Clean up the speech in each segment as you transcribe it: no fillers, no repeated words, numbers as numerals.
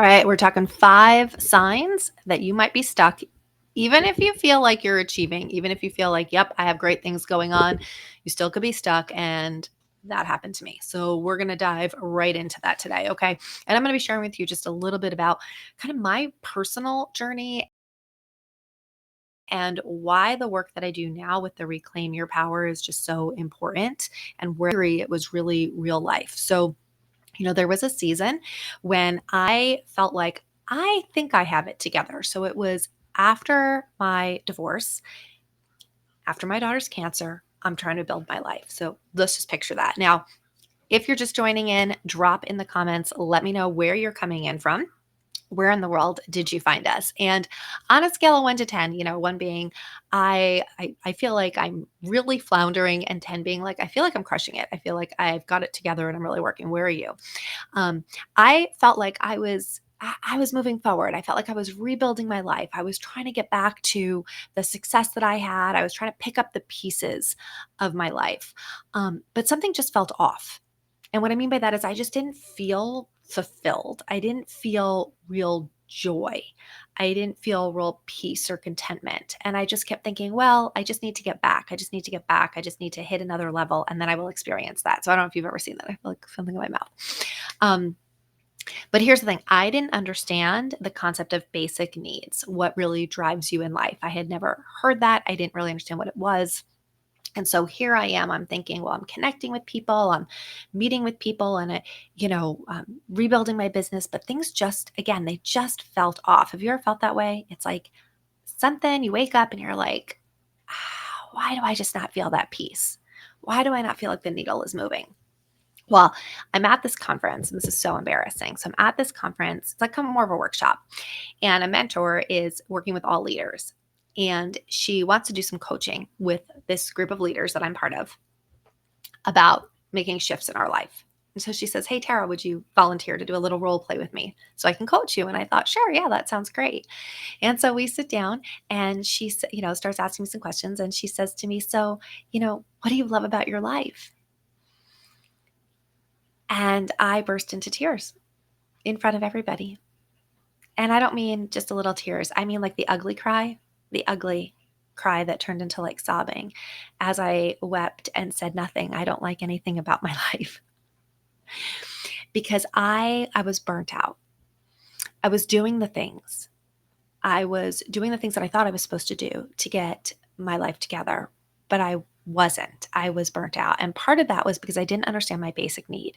All right, we're talking 5 signs that you might be stuck, even if you feel like you're achieving, even if you feel like, yep, I have great things going on, you still could be stuck. And that happened to me. So we're going to dive right into that today. Okay. And I'm going to be sharing with you just a little bit about kind of my personal journey and why the work that I do now with the Reclaim Your Power is just so important and where it was really real life. So, there was a season when I felt like I think I have it together. So it was after my divorce, after my daughter's cancer. I'm trying to build my life. So let's just picture that. Now, if you're just joining in, drop in the comments. Let me know where you're coming in from. Where in the world did you find us? And on a scale of 1 to 10, one being I feel like I'm really floundering, and 10 being like I feel like I'm crushing it. I feel like I've got it together and I'm really working. Where are you? I felt like I was moving forward. I felt like I was rebuilding my life. I was trying to get back to the success that I had. I was trying to pick up the pieces of my life. But something just felt off. And what I mean by that is I just didn't feel fulfilled. I didn't feel real joy. I didn't feel real peace or contentment. And I just kept thinking, well, I just need to get back. I just need to get back. I just need to hit another level and then I will experience that. So I don't know if you've ever seen that. I feel like something in my mouth. Um, but here's the thing, I didn't understand the concept of basic needs, what really drives you in life. I had never heard that. I didn't really understand what it was. And so here I am, I'm thinking, well, I'm connecting with people, I'm meeting with people, and, rebuilding my business. But things just, again, they just felt off. Have you ever felt that way? It's like something, you wake up and you're like, why do I just not feel that peace? Why do I not feel like the needle is moving? Well, I'm at this conference, and this is so embarrassing. So I'm at this conference, it's like more of a workshop, and a mentor is working with all leaders. And she wants to do some coaching with this group of leaders that I'm part of about making shifts in our life. And so she says, hey, Tara, would you volunteer to do a little role play with me so I can coach you? And I thought, sure, yeah, that sounds great. And so we sit down and she, starts asking me some questions. And she says to me, so, what do you love about your life? And I burst into tears in front of everybody. And I don't mean just a little tears. I mean like the ugly cry that turned into like sobbing as I wept and said nothing. I don't like anything about my life because I was burnt out. I was doing the things. I was doing the things that I thought I was supposed to do to get my life together, but I wasn't. I was burnt out. And part of that was because I didn't understand my basic need.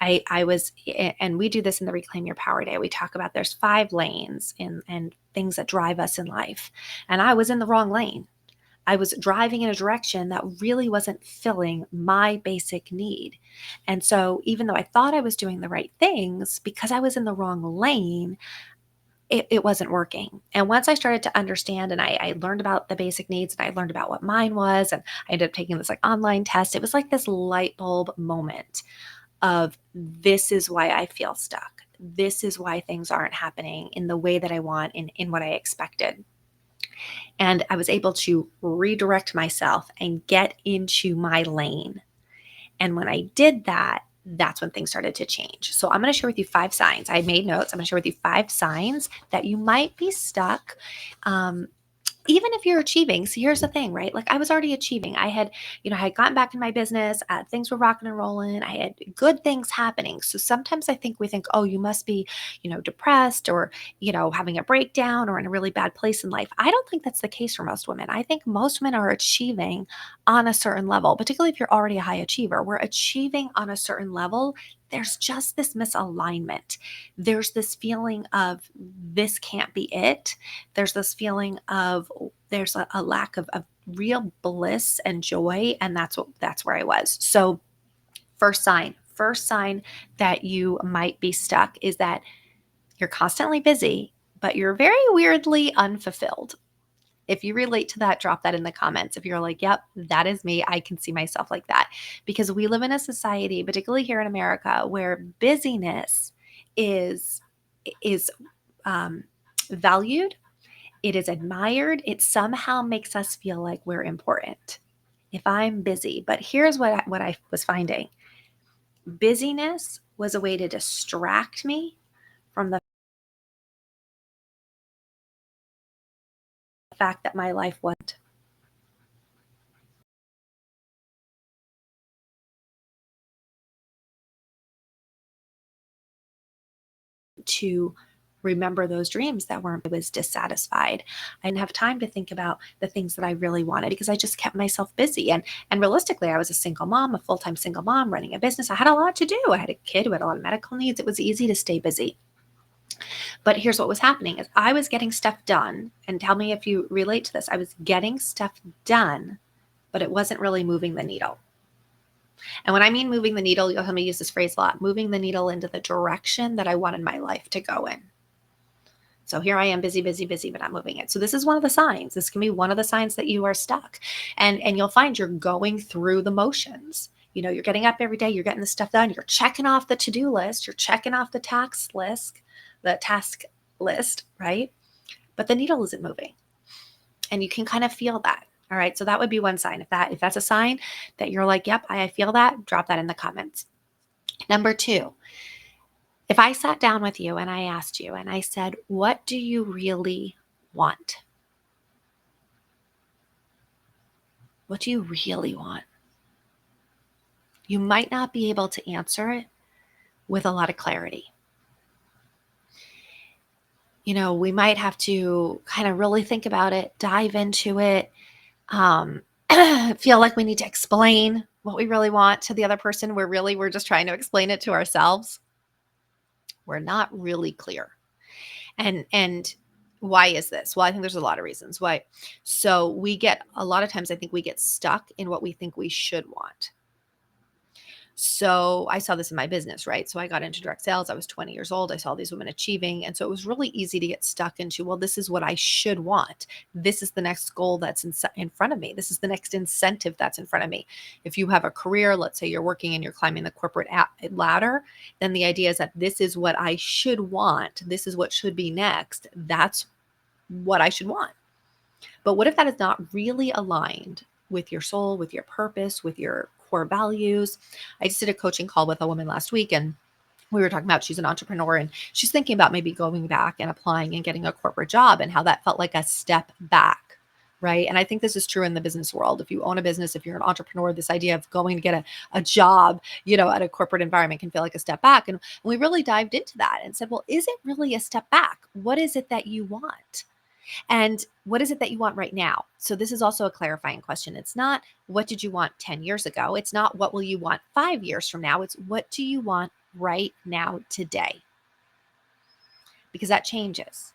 I was, and we do this in the Reclaim Your Power Day. We talk about there's 5 lanes and things that drive us in life. And I was in the wrong lane. I was driving in a direction that really wasn't filling my basic need. And so even though I thought I was doing the right things, because I was in the wrong lane, it wasn't working. And once I started to understand and I learned about the basic needs and I learned about what mine was, and I ended up taking this like online test, it was like this light bulb moment of this is why I feel stuck. This is why things aren't happening in the way that I want, in what I expected. And I was able to redirect myself and get into my lane. And when I did that, that's when things started to change. So I'm going to share with you 5 signs. I made notes. I'm going to share with you 5 signs that you might be stuck. Even if you're achieving. So here's the thing, right? Like I was already achieving. I had gotten back in my business. Things were rocking and rolling. I had good things happening. So sometimes I think we think, oh, you must be, depressed or, having a breakdown or in a really bad place in life. I don't think that's the case for most women. I think most women are achieving on a certain level, particularly if you're already a high achiever. We're achieving on a certain level. There's just this misalignment. There's this feeling of this can't be it. There's this feeling of there's a lack of real bliss and joy. And that's where I was. So first sign that you might be stuck is that you're constantly busy, but you're very weirdly unfulfilled. If you relate to that, drop that in the comments. If you're like, yep, that is me, I can see myself like that. Because we live in a society, particularly here in America, where busyness is valued, it is admired, it somehow makes us feel like we're important if I'm busy. But here's what I was finding. Busyness was a way to distract me from the fact that my life wasn't to remember those dreams that weren't, I was dissatisfied. I didn't have time to think about the things that I really wanted because I just kept myself busy. And realistically, I was a single mom, a full-time single mom running a business. I had a lot to do. I had a kid who had a lot of medical needs. It was easy to stay busy. But here's what was happening is I was getting stuff done. And tell me if you relate to this. I was getting stuff done, but it wasn't really moving the needle. And when I mean moving the needle, you'll hear me use this phrase a lot, moving the needle into the direction that I wanted my life to go in. So here I am busy, busy, busy, but not moving it. So this is one of the signs. This can be one of the signs that you are stuck. And you'll find you're going through the motions. You know, you're getting up every day, you're getting the stuff done, you're checking off the to-do list, you're checking off the task list, right? But the needle isn't moving. And you can kind of feel that. All right. So that would be one sign. If that's a sign that you're like, yep, I feel that, drop that in the comments. Number two, if I sat down with you and I asked you and I said, what do you really want? What do you really want? You might not be able to answer it with a lot of clarity. You know, we might have to kind of really think about it, dive into it, feel like we need to explain what we really want to the other person. We're just trying to explain it to ourselves. We're not really clear. And why is this? Well, I think there's a lot of reasons why. So we get a lot of times, I think we get stuck in what we think we should want. So I saw this in my business, right? So I got into direct sales. I was 20 years old. I saw these women achieving. And so it was really easy to get stuck into, well, this is what I should want. This is the next goal that's in front of me. This is the next incentive that's in front of me. If you have a career, let's say you're working and you're climbing the corporate ladder, then the idea is that this is what I should want. This is what should be next. That's what I should want. But what if that is not really aligned with your soul, with your purpose, with your core values? I just did a coaching call with a woman last week, and we were talking about, she's an entrepreneur and she's thinking about maybe going back and applying and getting a corporate job, and how that felt like a step back. Right. And I think this is true in the business world. If you own a business, if you're an entrepreneur, this idea of going to get a job, you know, at a corporate environment can feel like a step back. And we really dived into that and said, well, is it really a step back? What is it that you want? And what is it that you want right now? So this is also a clarifying question. It's not what did you want 10 years ago? It's not what will you want 5 years from now? It's what do you want right now today? Because that changes.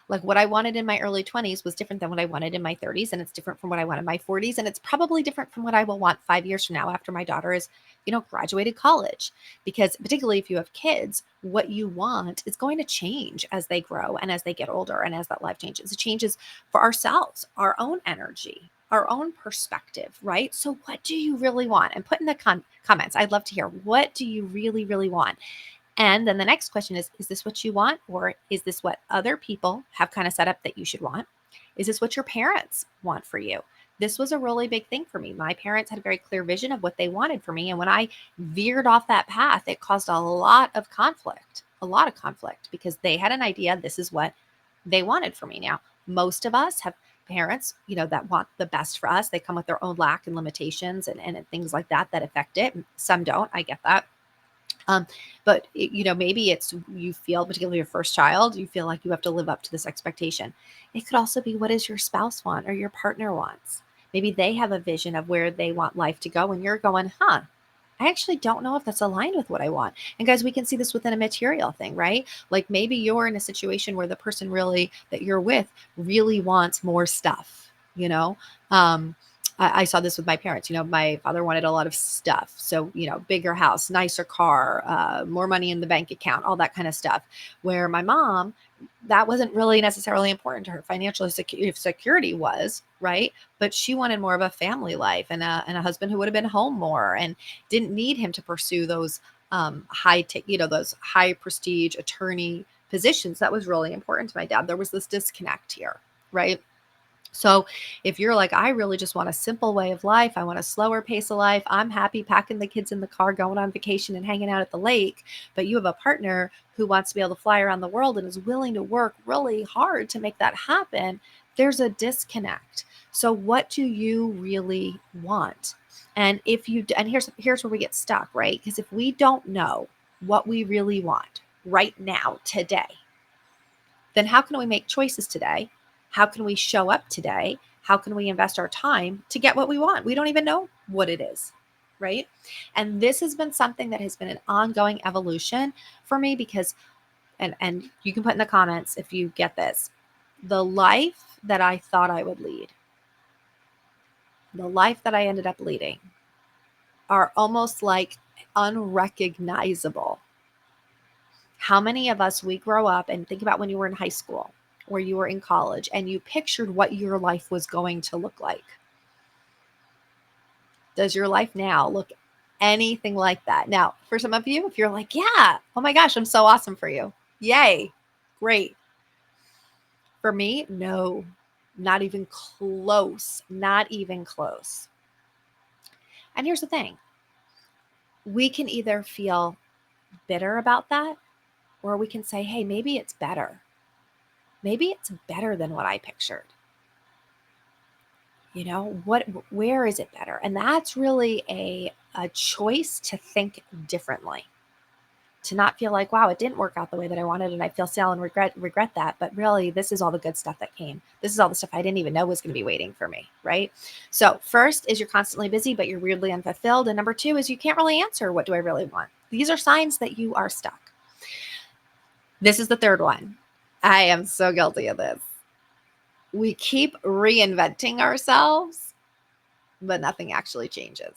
Like what I wanted in my early 20s was different than what I wanted in my 30s. And it's different from what I want in my 40s. And it's probably different from what I will want 5 years from now after my daughter is, you know, graduated college. Because particularly if you have kids, what you want is going to change as they grow and as they get older and as that life changes. It changes for ourselves, our own energy, our own perspective, right? So what do you really want? And put in the comments, I'd love to hear, what do you really, really want? And then the next question is this what you want? Or is this what other people have kind of set up that you should want? Is this what your parents want for you? This was a really big thing for me. My parents had a very clear vision of what they wanted for me. And when I veered off that path, it caused a lot of conflict, because they had an idea this is what they wanted for me. Now, most of us have parents, you know, that want the best for us. They come with their own lack and limitations and things like that affect it. Some don't. I get that. But you know, maybe it's you feel, particularly your first child, you feel like you have to live up to this expectation. It could also be what does your spouse want or your partner wants. Maybe they have a vision of where they want life to go, and you're going, I actually don't know if that's aligned with what I want. And guys, we can see this within a material thing, right? Like maybe you're in a situation where the person really that you're with really wants more stuff, you know? I saw this with my parents. You know, my father wanted a lot of stuff. So, you know, bigger house, nicer car, more money in the bank account, all that kind of stuff. Where my mom, that wasn't really necessarily important to her. Financial security was, right? But she wanted more of a family life and a husband who would have been home more and didn't need him to pursue those those high prestige attorney positions. That was really important to my dad. There was this disconnect here, right? So if you're like, I really just want a simple way of life, I want a slower pace of life, I'm happy packing the kids in the car, going on vacation and hanging out at the lake, but you have a partner who wants to be able to fly around the world and is willing to work really hard to make that happen, There's a disconnect. So what do you really want? And if you and here's where we get stuck, right? Because if we don't know what we really want right now today, then how can we make choices today? How can we show up today? How can we invest our time to get what we want? We don't even know what it is, right? And this has been something that has been an ongoing evolution for me because and you can put in the comments if you get this. The life that I thought I would lead, the life that I ended up leading are almost like unrecognizable. How many of us we grow up and think about when you were in high school or you were in college and you pictured what your life was going to look like? Does your life now look anything like that? Now, for some of you, if you're like, yeah, oh my gosh, I'm so awesome for you. Yay. Great. For me, no, not even close. Not even close. And here's the thing, we can either feel bitter about that or we can say, hey, maybe it's better. Maybe it's better than what I pictured. You know, where is it better? And that's really a choice to think differently, to not feel like, wow, it didn't work out the way that I wanted and I feel sad and regret that. But really, this is all the good stuff that came. This is all the stuff I didn't even know was going to be waiting for me, right? So first is you're constantly busy, but you're weirdly unfulfilled. And number two is you can't really answer, what do I really want? These are signs that you are stuck. This is the third one. I am so guilty of this. We keep reinventing ourselves, but nothing actually changes.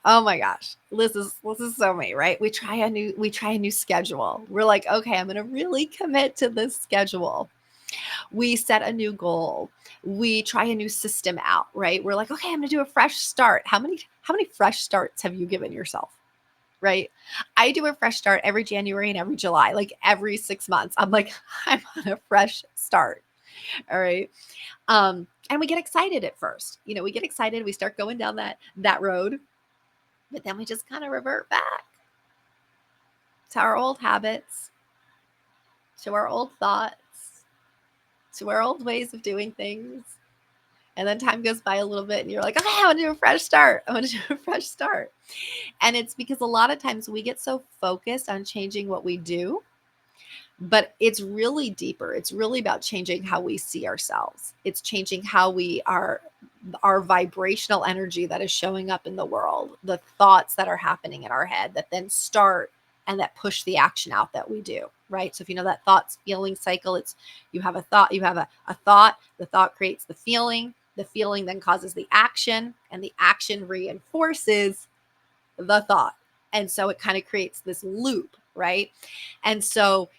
Oh my gosh. This is so me, right? We try a new schedule. We're like, okay, I'm going to really commit to this schedule. We set a new goal. We try a new system out, right? We're like, okay, I'm going to do a fresh start. How many fresh starts have you given yourself? Right? I do a fresh start every January and every July, like every 6 months. I'm like, I'm on a fresh start. All right. And we get excited at first. You know, we get excited, we start going down that road, but then we just kind of revert back to our old habits, to our old thoughts, to our old ways of doing things. And then time goes by a little bit and you're like, okay, I want to do a fresh start. I want to do a fresh start. And it's because a lot of times we get so focused on changing what we do, but it's really deeper. It's really about changing how we see ourselves. It's changing how we are, our vibrational energy that is showing up in the world, the thoughts that are happening in our head that then start and that push the action out that we do, right? So if you know that thoughts feeling cycle, it's you have a thought, you have a thought, the thought creates the feeling then causes the action, and the action reinforces the thought. And so it kind of creates this loop, right? And so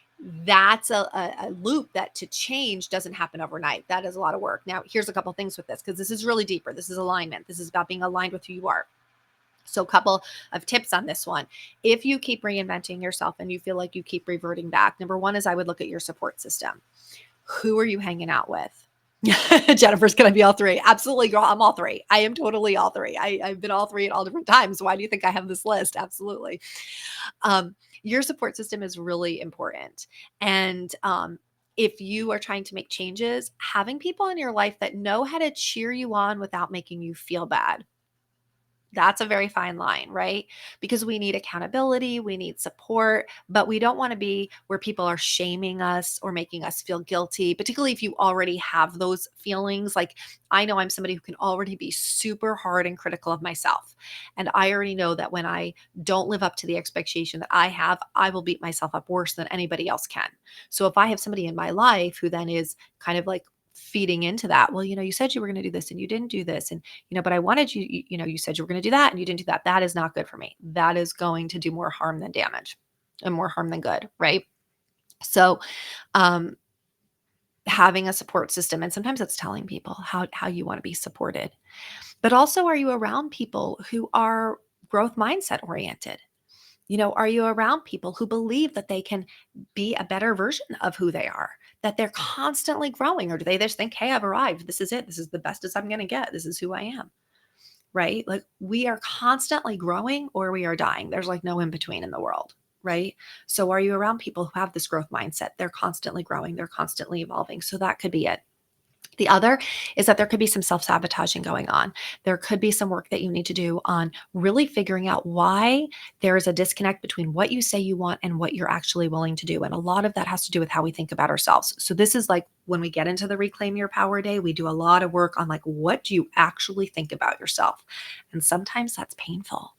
that's a loop that to change doesn't happen overnight. That is a lot of work. Now, here's a couple things with this, because this is really deeper. This is alignment. This is about being aligned with who you are. So a couple of tips on this one. If you keep reinventing yourself and you feel like you keep reverting back, number one is I would look at your support system. Who are you hanging out with? Jennifer's going to be all three. Absolutely, girl. I'm all three. I am totally all three. I've been all three at all different times. Why do you think I have this list? Absolutely. Your support system is really important. And if you are trying to make changes, having people in your life that know how to cheer you on without making you feel bad, that's a very fine line, right? Because we need accountability, we need support, but we don't want to be where people are shaming us or making us feel guilty, particularly if you already have those feelings. Like, I know I'm somebody who can already be super hard and critical of myself. And I already know that when I don't live up to the expectation that I have, I will beat myself up worse than anybody else can. So if I have somebody in my life who then is kind of like feeding into that, well, you said you were going to do this and you didn't do this. And but I wanted you said you were going to do that and you didn't do that. That is not good for me. That is going to do more harm than damage and more harm than good, right? So, having a support system, and sometimes it's telling people how you want to be supported. But also, are you around people who are growth mindset oriented? Are you around people who believe that they can be a better version of who they are, that they're constantly growing? Or do they just think, hey, I've arrived. This is it. This is the best as I'm going to get. This is who I am. Right? Like, we are constantly growing or we are dying. There's like no in between in the world. Right? So are you around people who have this growth mindset? They're constantly growing. They're constantly evolving. So that could be it. The other is that there could be some self sabotaging going on. There could be some work that you need to do on really figuring out why there is a disconnect between what you say you want and what you're actually willing to do. And a lot of that has to do with how we think about ourselves. So, this is like when we get into the Reclaim Your Power Day, we do a lot of work on like, what do you actually think about yourself? And sometimes that's painful.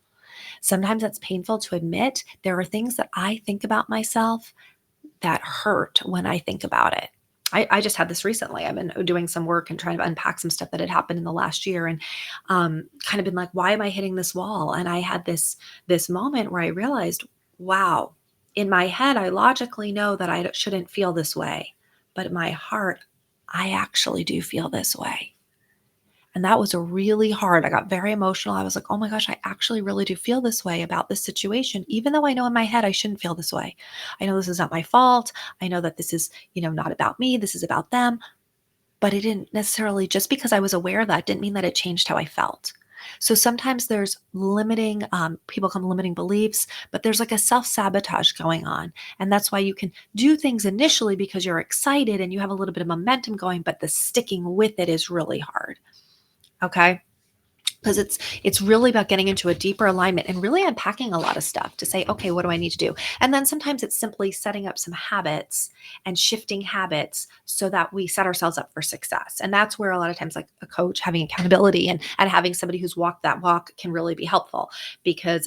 Sometimes that's painful to admit there are things that I think about myself that hurt when I think about it. I just had this recently. I've been doing some work and trying to unpack some stuff that had happened in the last year, and kind of been like, why am I hitting this wall? And I had this moment where I realized, wow, in my head, I logically know that I shouldn't feel this way, but in my heart, I actually do feel this way. And that was a really hard. I got very emotional. I was like, oh my gosh, I actually really do feel this way about this situation, even though I know in my head I shouldn't feel this way. I know this is not my fault. I know that this is, not about me. This is about them. But it didn't necessarily, just because I was aware of that, didn't mean that it changed how I felt. So sometimes there's limiting, people call them limiting beliefs, but there's like a self sabotage going on. And that's why you can do things initially because you're excited and you have a little bit of momentum going, but the sticking with it is really hard. Okay. Because it's really about getting into a deeper alignment and really unpacking a lot of stuff to say, okay, what do I need to do? And then sometimes it's simply setting up some habits and shifting habits so that we set ourselves up for success. And that's where a lot of times, like a coach, having accountability and having somebody who's walked that walk can really be helpful, because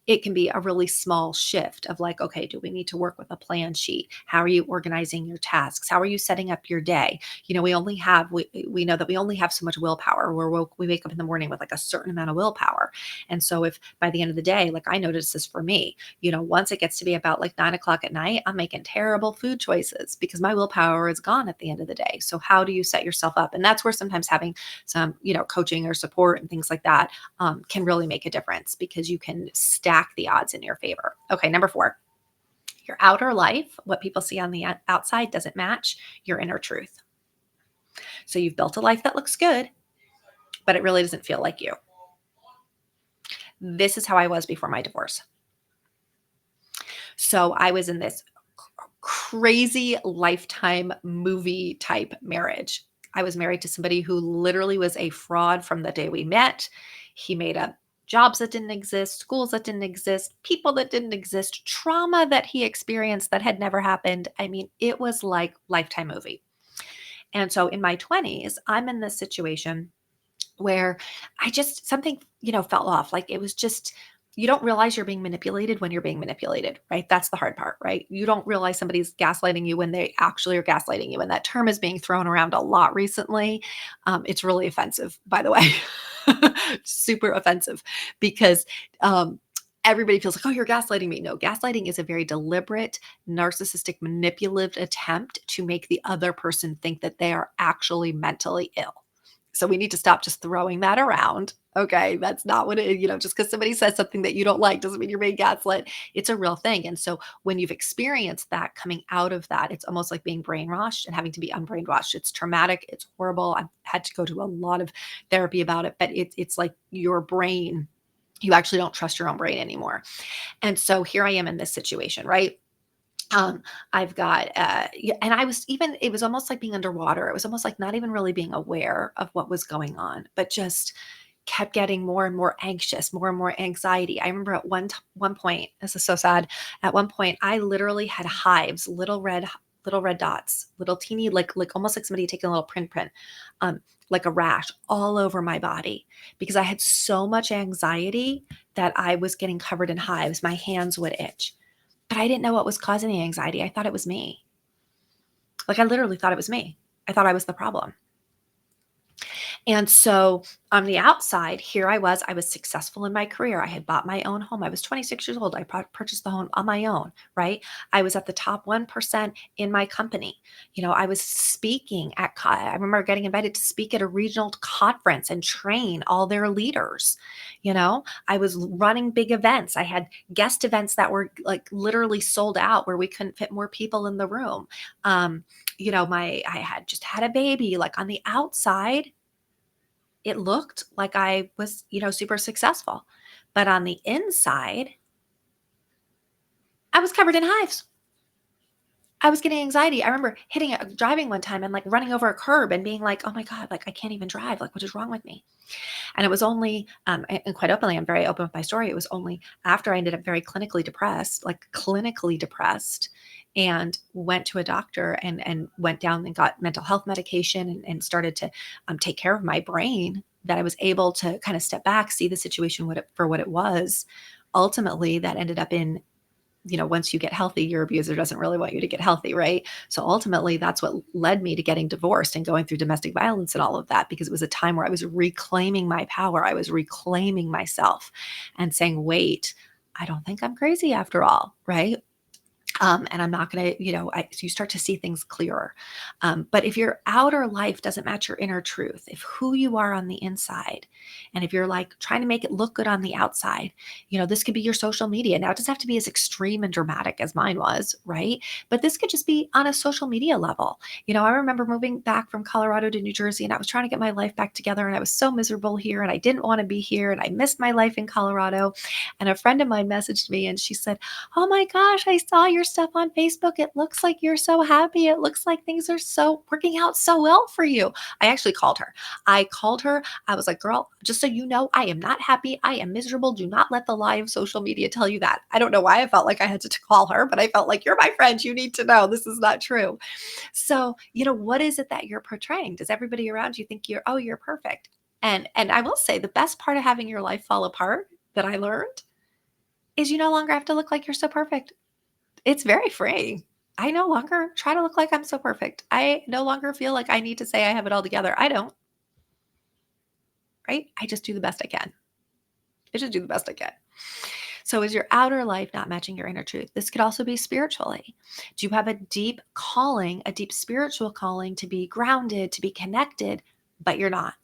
it can be a really small shift of like, okay, do we need to work with a plan sheet? How are you organizing your tasks? How are you setting up your day? We know that we only have so much willpower. We wake up in the morning with like a certain amount of willpower. And so if by the end of the day, like I noticed this for me, once it gets to be about like 9 o'clock at night, I'm making terrible food choices because my willpower is gone at the end of the day. So how do you set yourself up? And that's where sometimes having some, coaching or support and things like that can really make a difference, because you can stack the odds in your favor. Okay, number 4. Your outer life, what people see on the outside, doesn't match your inner truth. So you've built a life that looks good, but it really doesn't feel like you. This is how I was before my divorce. So I was in this crazy lifetime movie type marriage. I was married to somebody who literally was a fraud from the day we met. He made up jobs that didn't exist, schools that didn't exist, people that didn't exist, trauma that he experienced that had never happened. I mean, it was like lifetime movie. And so in my 20s, I'm in this situation where something, fell off. Like it was just, you don't realize you're being manipulated when you're being manipulated, right? That's the hard part, right? You don't realize somebody's gaslighting you when they actually are gaslighting you. And that term is being thrown around a lot recently. It's really offensive, by the way. Super offensive, because everybody feels like, oh, you're gaslighting me. No, gaslighting is a very deliberate, narcissistic, manipulative attempt to make the other person think that they are actually mentally ill. So we need to stop just throwing that around. Okay. That's not what just because somebody says something that you don't like doesn't mean you're being gaslit. It's a real thing. And so when you've experienced that, coming out of that, it's almost like being brainwashed and having to be unbrainwashed. It's traumatic. It's horrible. I've had to go to a lot of therapy about it, but it's like your brain, you actually don't trust your own brain anymore. And so here I am in this situation, right? Um, I've got, and it was almost like being underwater. It was almost like not even really being aware of what was going on, but just kept getting more and more anxious, more and more anxiety. I remember at one point, this is so sad. At one point, I literally had hives, little red dots, little teeny, like almost like somebody taking a little print, like a rash all over my body, because I had so much anxiety that I was getting covered in hives. My hands would itch. But I didn't know what was causing the anxiety. I thought it was me. Like I literally thought it was me. I thought I was the problem. And so on the outside, here I was successful in my career. I had bought my own home. I was 26 years old. I purchased the home on my own, right? I was at the top 1% in my company. I was speaking I remember getting invited to speak at a regional conference and train all their leaders. I was running big events. I had guest events that were like literally sold out, where we couldn't fit more people in the room. I had just had a baby. Like on the outside, it looked like I was, super successful. But on the inside, I was covered in hives. I was getting anxiety. I remember driving one time and like running over a curb and being like, oh my God, like I can't even drive. Like, what is wrong with me? And it was only, and quite openly, I'm very open with my story. It was only after I ended up very clinically depressed, and went to a doctor and went down and got mental health medication and started to take care of my brain, that I was able to kind of step back, see the situation for what it was. Ultimately, that ended up in, once you get healthy, your abuser doesn't really want you to get healthy, right? So ultimately, that's what led me to getting divorced and going through domestic violence and all of that, because it was a time where I was reclaiming my power. I was reclaiming myself and saying, wait, I don't think I'm crazy after all, right? And I'm not going to, you start to see things clearer. But if your outer life doesn't match your inner truth, if who you are on the inside, and if you're like trying to make it look good on the outside, this could be your social media. Now, it doesn't have to be as extreme and dramatic as mine was, right? But this could just be on a social media level. I remember moving back from Colorado to New Jersey, and I was trying to get my life back together, and I was so miserable here, and I didn't want to be here, and I missed my life in Colorado. And a friend of mine messaged me, and she said, oh my gosh, I saw your stuff on Facebook. It looks like you're so happy. It looks like things are so working out so well for you. I actually called her. I was like, girl, just so you know, I am not happy. I am miserable. Do not let the lie of social media tell you that. I don't know why I felt like I had to call her, but I felt like, you're my friend. You need to know this is not true. So, what is it that you're portraying? Does everybody around you think you're perfect? And I will say, the best part of having your life fall apart that I learned is you no longer have to look like you're so perfect. It's very freeing. I no longer try to look like I'm so perfect. I no longer feel like I need to say I have it all together. I don't, right? I just do the best I can. I just do the best I can. So is your outer life not matching your inner truth? This could also be spiritually. Do you have a deep calling, a deep spiritual calling to be grounded, to be connected, but you're not?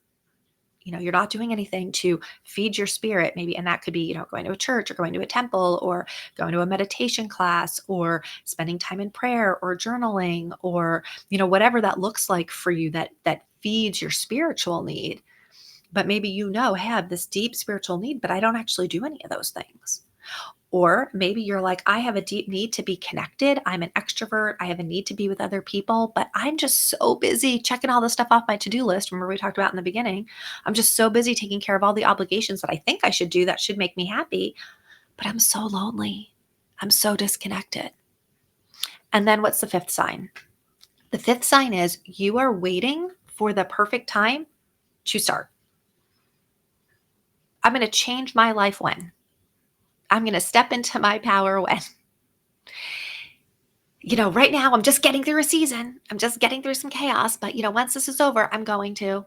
You're not doing anything to feed your spirit, maybe. And that could be, going to a church or going to a temple or going to a meditation class or spending time in prayer or journaling or, whatever that looks like for you that feeds your spiritual need. But maybe, hey, I have this deep spiritual need, but I don't actually do any of those things. Or maybe you're like, I have a deep need to be connected. I'm an extrovert. I have a need to be with other people, but I'm just so busy checking all the stuff off my to-do list. Remember we talked about in the beginning, I'm just so busy taking care of all the obligations that I think I should do that should make me happy, but I'm so lonely. I'm so disconnected. And then what's the fifth sign? The fifth sign is you are waiting for the perfect time to start. I'm going to change my life when. I'm going to step into my power when. Right now I'm just getting through a season. I'm just getting through some chaos, but once this is over, I'm going to.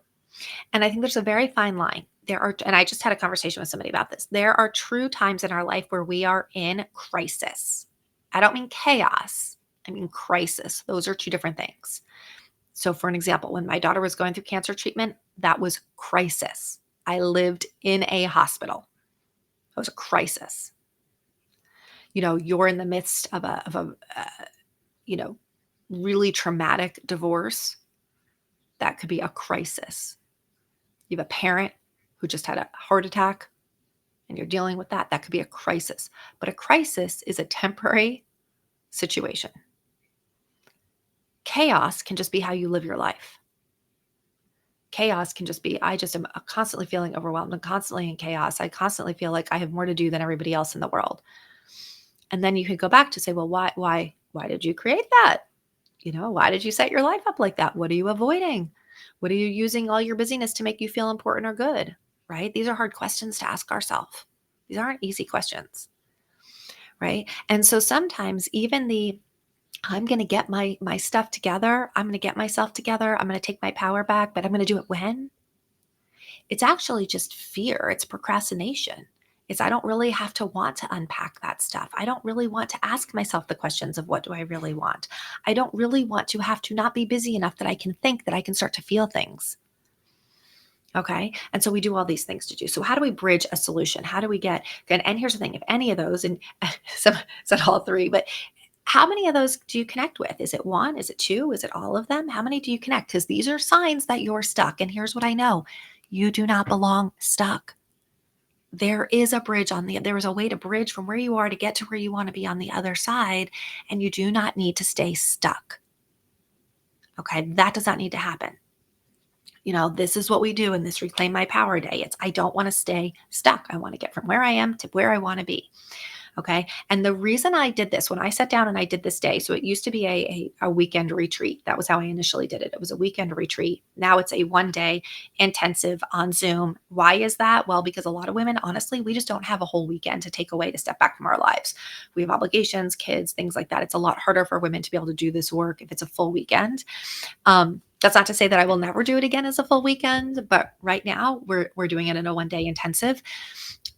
And I think there's a very fine line. And I just had a conversation with somebody about this. There are true times in our life where we are in crisis. I don't mean chaos. I mean crisis. Those are two different things. So for an example, when my daughter was going through cancer treatment, that was crisis. I lived in a hospital. It was a crisis. You're in the midst of a really traumatic divorce. That could be a crisis. You have a parent who just had a heart attack and you're dealing with that. That could be a crisis. But a crisis is a temporary situation. Chaos can just be how you live your life. Chaos can just be, I just am constantly feeling overwhelmed and constantly in chaos. I constantly feel like I have more to do than everybody else in the world. And then you could go back to say, well, why did you create that? Why did you set your life up like that? What are you avoiding? What are you using all your busyness to make you feel important or good? Right? These are hard questions to ask ourselves. These aren't easy questions. Right? And so sometimes even I'm going to get my stuff together. I'm going to get myself together. I'm going to take my power back, but I'm going to do it when? It's actually just fear. It's procrastination. I don't really have to want to unpack that stuff. I don't really want to ask myself the questions of what do I really want? I don't really want to have to not be busy enough that I can think, that I can start to feel things. Okay. And so we do all these things to do. So how do we bridge a solution? How do we get good? And here's the thing, if any of those, and some said all three, but how many of those do you connect with? Is it one? Is it two? Is it all of them? How many do you connect? Because these are signs that you're stuck. And here's what I know. You do not belong stuck. there is a bridge there is a way to bridge from where you are to get to where you want to be on the other side. And you do not need to stay stuck. Okay. That does not need to happen. This is what we do in this Reclaim My Power Day. I don't want to stay stuck. I want to get from where I am to where I want to be. Okay. And the reason I did this, when I sat down and I did this day, so it used to be a weekend retreat. That was how I initially did it. It was a weekend retreat. Now it's a 1 day intensive on Zoom. Why is that? Well, because a lot of women, honestly, we just don't have a whole weekend to take away to step back from our lives. We have obligations, kids, things like that. It's a lot harder for women to be able to do this work if it's a full weekend. That's not to say that I will never do it again as a full weekend, but right now we're doing it in a 1 day intensive.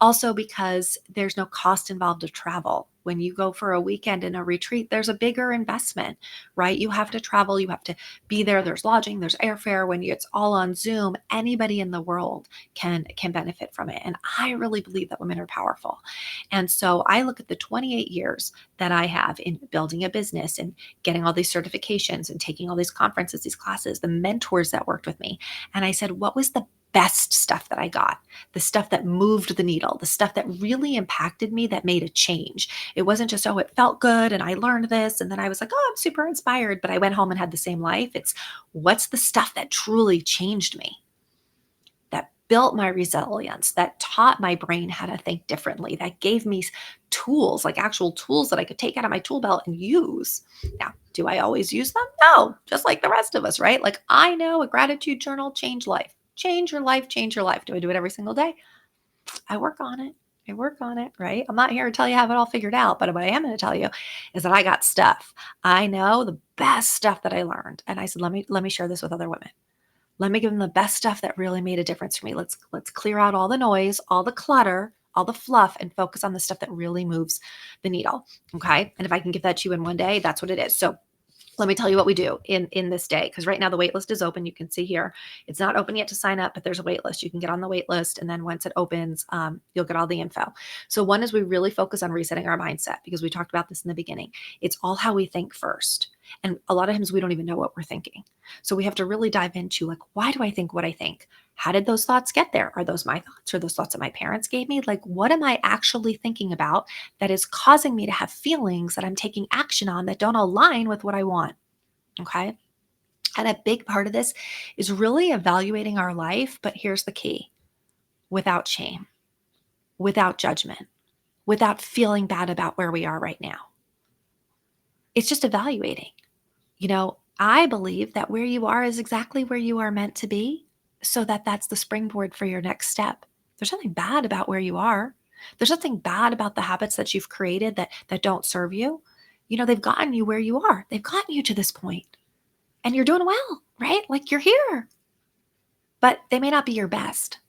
Also, because there's no cost involved of travel. When you go for a weekend in a retreat, there's a bigger investment, right? You have to travel, you have to be there. There's lodging, there's airfare. When it's all on Zoom, anybody in the world can benefit from it. And I really believe that women are powerful. And so I look at the 28 years that I have in building a business and getting all these certifications and taking all these conferences, these classes, the mentors that worked with me. And I said, what was the best stuff that I got, the stuff that moved the needle, the stuff that really impacted me, that made a change? It wasn't just, oh, it felt good and I learned this and then I was like, oh, I'm super inspired, but I went home and had the same life. It's what's the stuff that truly changed me, that built my resilience, that taught my brain how to think differently, that gave me tools, like actual tools that I could take out of my tool belt and use. Now, do I always use them? No, just like the rest of us, right? Like I know a gratitude journal, change life. Change your life, change your life. Do I do it every single day? I work on it. I work on it, right? I'm not here to tell you I have it all figured out, but what I am going to tell you is that I got stuff. I know the best stuff that I learned. And I said, let me share this with other women. Let me give them the best stuff that really made a difference for me. Let's clear out all the noise, all the clutter, all the fluff, and focus on the stuff that really moves the needle. Okay. And if I can give that to you in 1 day, that's what it is. So let me tell you what we do in this day, because right now the wait list is open. You can see here, it's not open yet to sign up, but there's a wait list. You can get on the wait list, and then once it opens, you'll get all the info. So one is we really focus on resetting our mindset, because we talked about this in the beginning. It's all how we think first. And a lot of times we don't even know what we're thinking. So we have to really dive into, like, why do I think what I think? How did those thoughts get there? Are those my thoughts? Or those thoughts that my parents gave me? Like, what am I actually thinking about that is causing me to have feelings that I'm taking action on that don't align with what I want? Okay. And a big part of this is really evaluating our life. But here's the key: without shame, without judgment, without feeling bad about where we are right now. It's just evaluating. I believe that where you are is exactly where you are meant to be, so that's the springboard for your next step. There's nothing bad about where you are. There's nothing bad about the habits that you've created that don't serve you. They've gotten you where you are. They've gotten you to this point. And you're doing well, right? Like, you're here, but they may not be your best.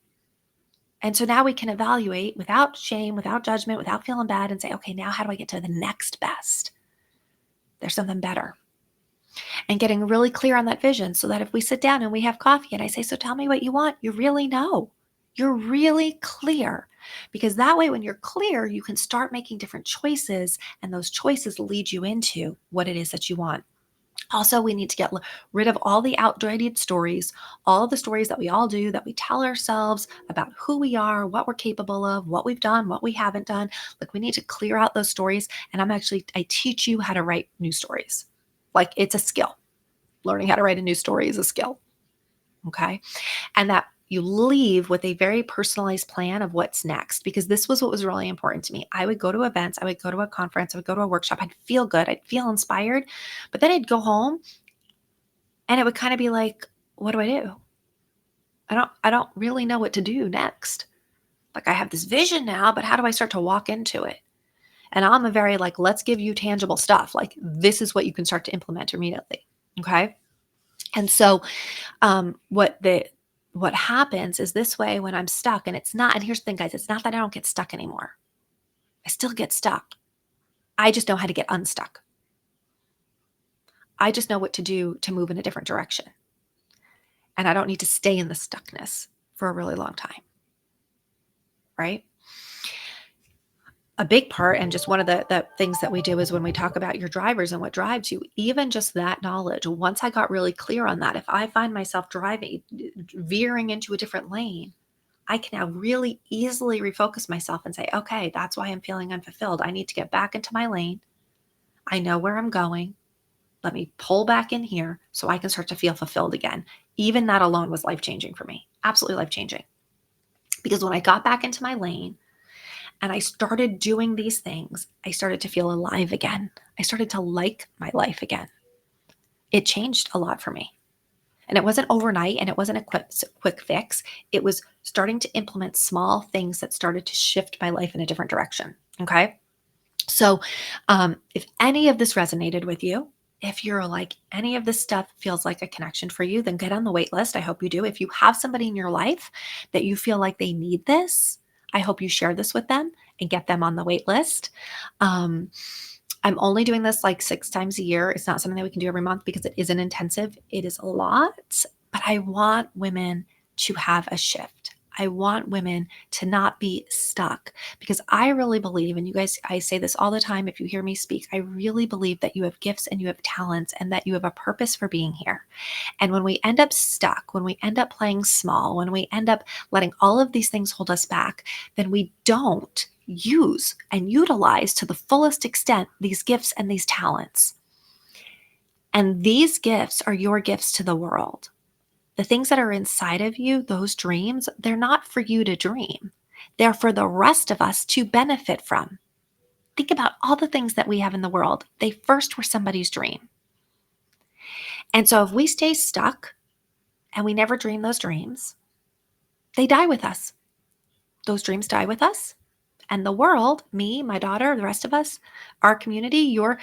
And so now we can evaluate without shame, without judgment, without feeling bad, and say, okay, now how do I get to the next best? There's something better. And getting really clear on that vision, so that if we sit down and we have coffee and I say, so tell me what you want, you really know. You're really clear. Because that way, when you're clear, you can start making different choices, and those choices lead you into what it is that you want. Also, we need to get rid of all the outdated stories, all of the stories that we all do, that we tell ourselves about who we are, what we're capable of, what we've done, what we haven't done. Like, we need to clear out those stories. And I teach you how to write new stories. Like, it's a skill. Learning how to write a new story is a skill. Okay. And that you leave with a very personalized plan of what's next, because this was what was really important to me. I would go to events, I would go to a conference, I would go to a workshop, I'd feel good, I'd feel inspired, but then I'd go home and it would kind of be like, what do I do? I don't really know what to do next. Like, I have this vision now, but how do I start to walk into it? And I'm a very, like, let's give you tangible stuff. Like, this is what you can start to implement immediately. Okay. And so what happens is, this way, when I'm stuck, and here's the thing, guys, it's not that I don't get stuck anymore. I still get stuck. I just know how to get unstuck. I just know what to do to move in a different direction. And I don't need to stay in the stuckness for a really long time. Right? A big part, and just one of the things that we do, is when we talk about your drivers and what drives you, even just that knowledge, once I got really clear on that, if I find myself veering into a different lane, I can now really easily refocus myself and say, okay, that's why I'm feeling unfulfilled. I need to get back into my lane. I know where I'm going. Let me pull back in here so I can start to feel fulfilled again. Even that alone was life changing for me. Absolutely life changing. Because when I got back into my lane and I started doing these things, I started to feel alive again. I started to like my life again. It changed a lot for me. And it wasn't overnight and it wasn't a quick fix. It was starting to implement small things that started to shift my life in a different direction. Okay. So if any of this resonated with you, if you're like any of this stuff feels like a connection for you, then get on the wait list. I hope you do. If you have somebody in your life that you feel like they need this, I hope you share this with them and get them on the wait list. Um, I'm only doing this like 6 times a year. It's not something that we can do every month because it is an intensive. It is a lot, but I want women to have a shift. I want women to not be stuck because I really believe, and you guys, I say this all the time if you hear me speak, I really believe that you have gifts and you have talents and that you have a purpose for being here. And when we end up stuck, when we end up playing small, when we end up letting all of these things hold us back, then we don't use and utilize to the fullest extent these gifts and these talents. And these gifts are your gifts to the world. The things that are inside of you, those dreams, they're not for you to dream. They're for the rest of us to benefit from. Think about all the things that we have in the world. They first were somebody's dream. And so if we stay stuck and we never dream those dreams, they die with us. Those dreams die with us. And the world, me, my daughter, the rest of us, our community, your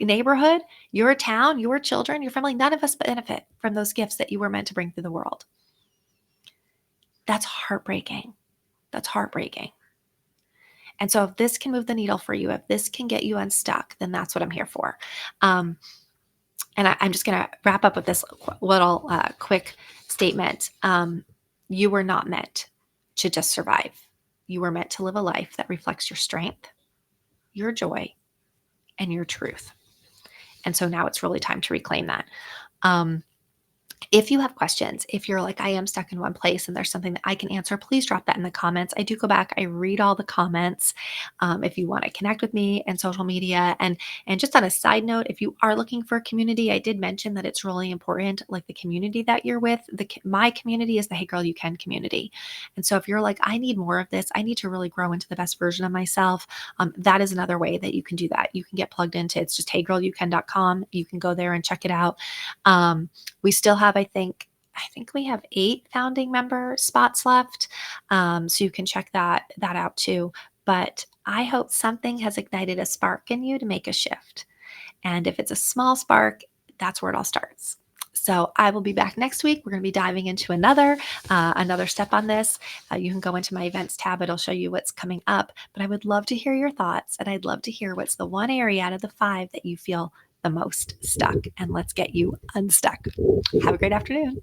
neighborhood, your town, your children, your family, none of us benefit from those gifts that you were meant to bring through the world. That's heartbreaking. That's heartbreaking. And so if this can move the needle for you, if this can get you unstuck, then that's what I'm here for. And I'm just going to wrap up with this little quick statement. You were not meant to just survive. You were meant to live a life that reflects your strength, your joy, and your truth. And so now it's really time to reclaim that. If you have questions, if you're like, I am stuck in one place and there's something that I can answer, please drop that in the comments. I do go back, I read all the comments. If you want to connect with me and social media. And just on a side note, if you are looking for a community, I did mention that it's really important, like the community that you're with. My community is the Hey Girl You Can community. And so if you're like, I need more of this, I need to really grow into the best version of myself, that is another way that you can do that. You can get plugged into, it's just heygirlyoucan.com. You can go there and check it out. We still have, I think we have 8 founding member spots left. So you can check that out too. But I hope something has ignited a spark in you to make a shift. And if it's a small spark, that's where it all starts. So I will be back next week. We're going to be diving into another step on this. You can go into my events tab. It'll show you what's coming up. But I would love to hear your thoughts. And I'd love to hear what's the one area out of the 5 that you feel the most stuck. And let's get you unstuck. Have a great afternoon.